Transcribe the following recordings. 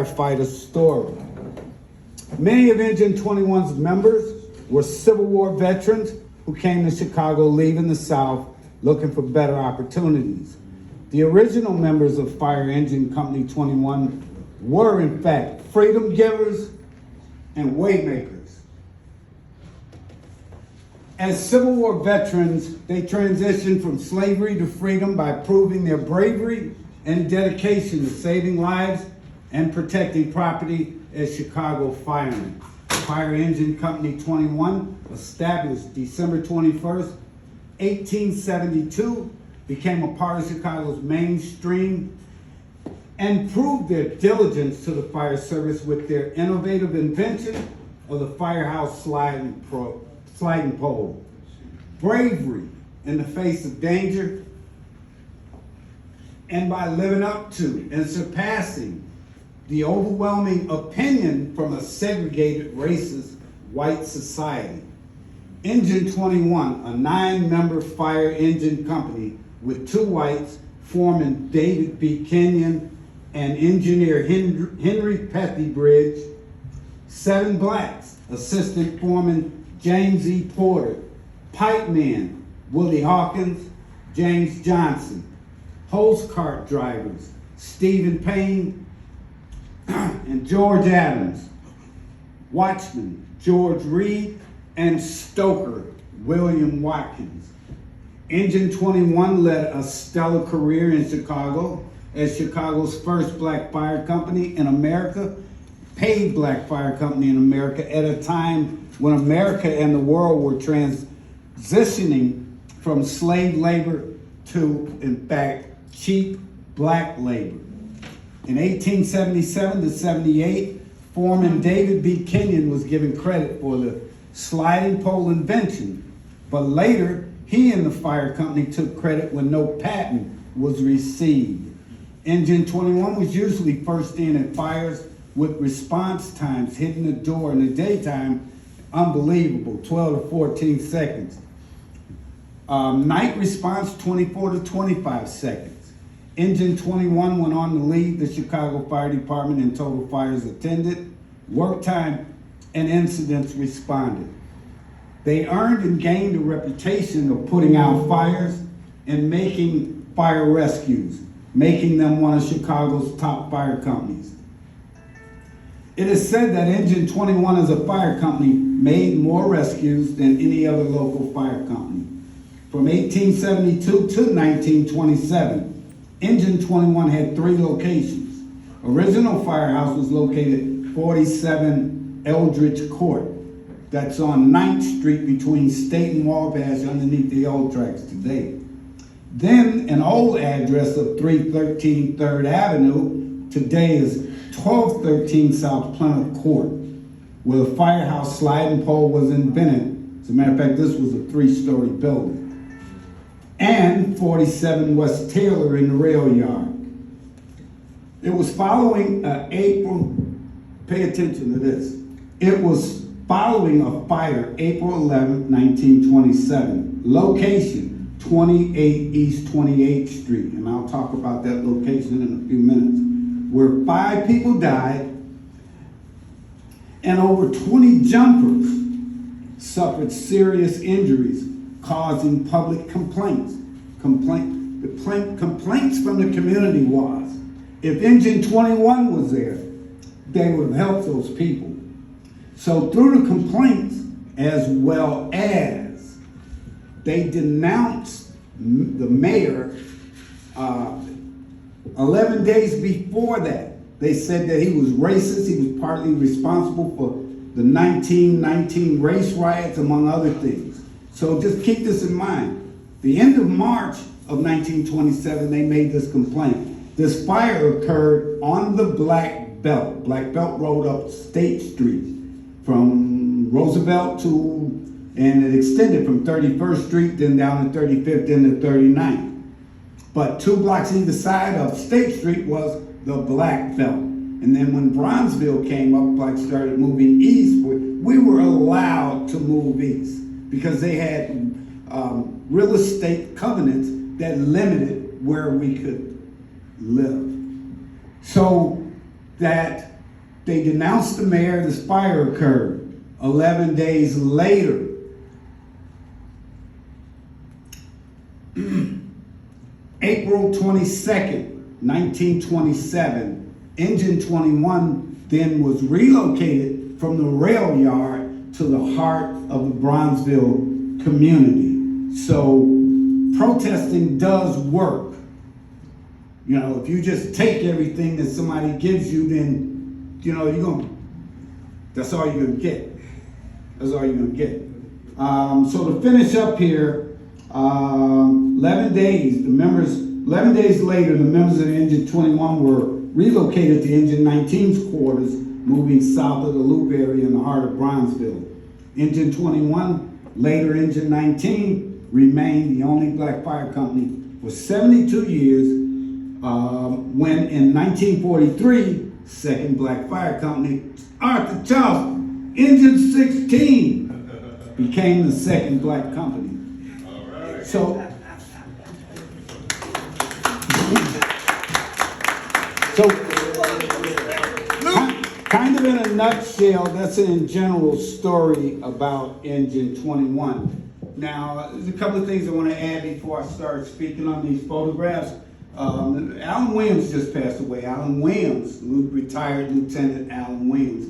firefighter story. Many of Engine 21's members were Civil War veterans who came to Chicago leaving the South looking for better opportunities. The original members of Fire Engine Company 21 were, in fact, freedom givers and waymakers. As Civil War veterans, they transitioned from slavery to freedom by proving their bravery and dedication to saving lives and protecting property as Chicago firemen. Fire Engine Company 21, established December 21st, 1872, became a part of Chicago's mainstream and proved their diligence to the fire service with their innovative invention of the firehouse sliding pole. Bravery in the face of danger, and by living up to and surpassing the overwhelming opinion from a segregated, racist white society. Engine 21, a 9-member fire engine company with 2 whites, foreman David B. Kenyon and engineer Henry Pethybridge, 7 blacks, assistant foreman James E. Porter, pipeman Willie Hawkins, James Johnson, hose cart drivers Stephen Payne and George Adams, watchman George Reed, and stoker William Watkins. Engine 21 led a stellar career in Chicago as Chicago's first black fire company in America, paid black fire company in America at a time when America and the world were transitioning from slave labor to, in fact, cheap black labor. In 1877 to 78, foreman David B. Kenyon was given credit for the sliding pole invention, but later he and the fire company took credit when no patent was received. Engine 21 was usually first in at fires with response times hitting the door in the daytime unbelievable, 12 to 14 seconds. Night response, 24 to 25 seconds. Engine 21 went on to lead the Chicago Fire Department in total fires attended, work time, and incidents responded. They earned and gained a reputation of putting out fires and making fire rescues, making them one of Chicago's top fire companies. It is said that Engine 21 as a fire company made more rescues than any other local fire company. From 1872 to 1927, Engine 21 had 3 locations. Original firehouse was located at 47 Eldridge Court. That's on 9th Street between State and Wabash underneath the old tracks today. Then an old address of 313 3rd Avenue, today is 1213 South Plymouth Court, where the firehouse sliding pole was invented. As a matter of fact, this was a 3-story building. And 47 West Taylor in the rail yard. It was following April, pay attention to this. It was following a fire April 11, 1927. Location, 28 East 28th Street. And I'll talk about that location in a few minutes. Where 5 people died and over 20 jumpers suffered serious injuries, causing public complaints. Complaints from the community was, if Engine 21 was there, they would have helped those people. So through the complaints, as well as they denounced the mayor 11 days before that. They said that he was racist, he was partly responsible for the 1919 race riots, among other things. So just keep this in mind. The end of March of 1927, they made this complaint. This fire occurred on the Black Belt. Black Belt rolled up State Street from Roosevelt and it extended from 31st Street, then down to 35th, then to 39th. But 2 blocks either side of State Street was the Black Belt. And then when Bronzeville came up, blacks started moving east. We were allowed to move east because they had real estate covenants that limited where we could live. So that They denounced the mayor. This fire occurred. 11 days later, April 22nd, 1927, Engine 21 then was relocated from the rail yard to the heart of the Bronzeville community. So protesting does work. You know, if you just take everything that somebody gives you, then, you know, that's all you're gonna get. That's all you're gonna get. So to finish up here, 11 days later, the members of Engine 21 were relocated to Engine 19's quarters, moving south of the Loop area in the heart of Bronzeville. Engine 21, later Engine 19, remained the only black fire company for 72 years, when in 1943, second black fire company, Arthur Charleston, Engine 16, became the second black company. All right. So kind of in a nutshell, that's a general story about Engine 21. Now, there's a couple of things I want to add before I start speaking on these photographs. Alan Williams just passed away. Alan Williams, retired Lieutenant Alan Williams,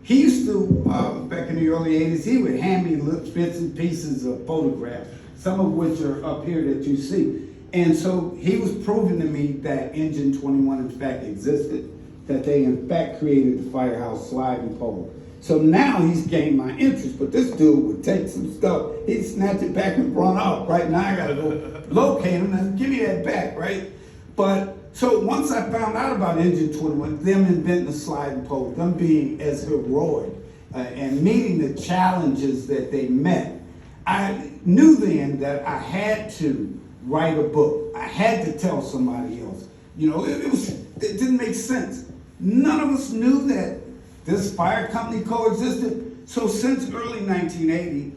he used to, back in the early 80s, he would hand me bits and pieces of photographs, some of which are up here that you see. And so he was proving to me that Engine 21 in fact existed, that they in fact created the firehouse sliding pole. So now he's gained my interest, but this dude would take some stuff, he'd snatch it back and run off. Right now I gotta go locate him and give me that back, right? But so once I found out about Engine 21, them inventing the sliding pole, them being as heroic and meeting the challenges that they met, I knew then that I had to write a book. I had to tell somebody else. You know, it didn't make sense. None of us knew that this fire company coexisted. So since early 1980,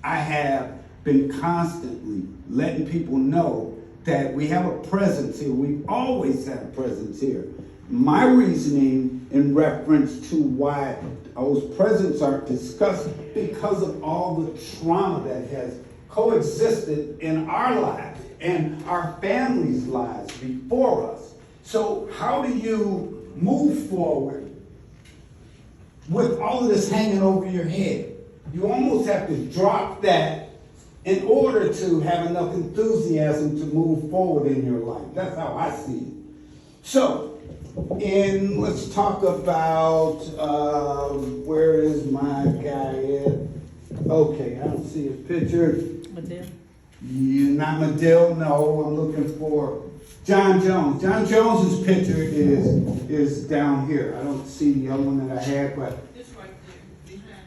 I have been constantly letting people know that we have a presence here. We've always had a presence here. My reasoning in reference to why those presence aren't discussed, because of all the trauma that has coexisted in our lives and our families' lives before us. So how do you move forward with all of this hanging over your head? You almost have to drop that in order to have enough enthusiasm to move forward in your life. That's how I see it. So, let's talk about, where is my guy at? Okay, I don't see a picture. Medill? Not Medill, no, I'm looking for John Jones. John Jones's picture is down here. I don't see the other one that I had, but. It's right there, behind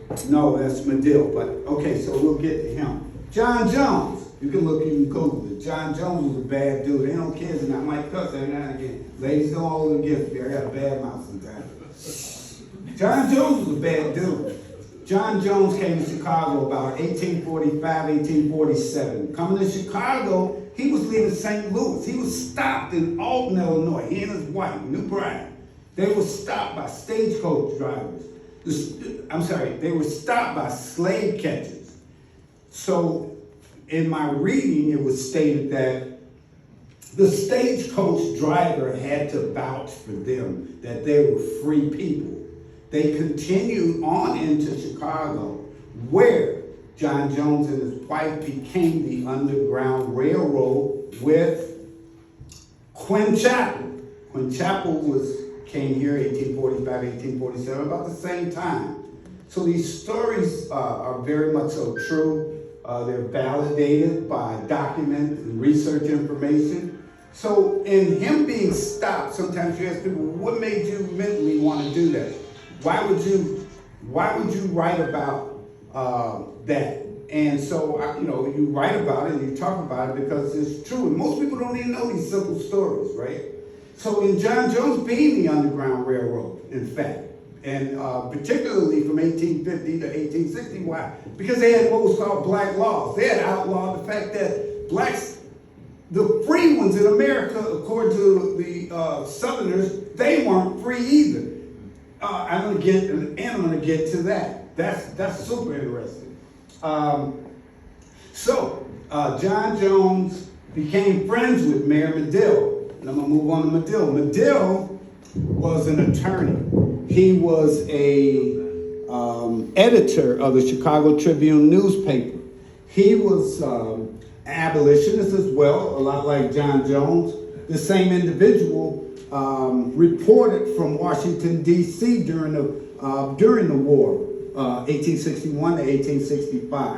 Terry. No, that's Medill, but okay, so we'll get to him. John Jones, you can Google it. John Jones was a bad dude. Ain't no kids, and I might cuss every now and again. Ladies don't hold against me. I got a bad mouth sometimes. John Jones was a bad dude. John Jones came to Chicago about 1845, 1847. Coming to Chicago, he was leaving St. Louis. He was stopped in Alton, Illinois. He and his wife, New Bride. They were stopped by stagecoach drivers. They were stopped by slave catchers. So in my reading, it was stated that the stagecoach driver had to vouch for them, that they were free people. They continued on into Chicago, where John Jones and his wife became the Underground Railroad with Quinn Chapel. Quinn Chapel came here 1845, 1847, about the same time. So these stories are very much so true. They're validated by document and research information. So in him being stopped, sometimes you ask people, what made you mentally want to do that? Why would you write about that? And so, you write about it and you talk about it because it's true. And most people don't even know these simple stories, right? So in John Jones being the Underground Railroad, in fact, and particularly from 1850 to 1860, why? Because they had what was called black laws. They had outlawed the fact that blacks the free ones in America, according to the Southerners, they weren't free either. I'm gonna get to that. That's super interesting. John Jones became friends with Mayor Medill. And I'm gonna move on to Medill. Medill was an attorney. He was a editor of the Chicago Tribune newspaper. He was an abolitionist as well, a lot like John Jones. The same individual reported from Washington, D.C. during the war, 1861 to 1865.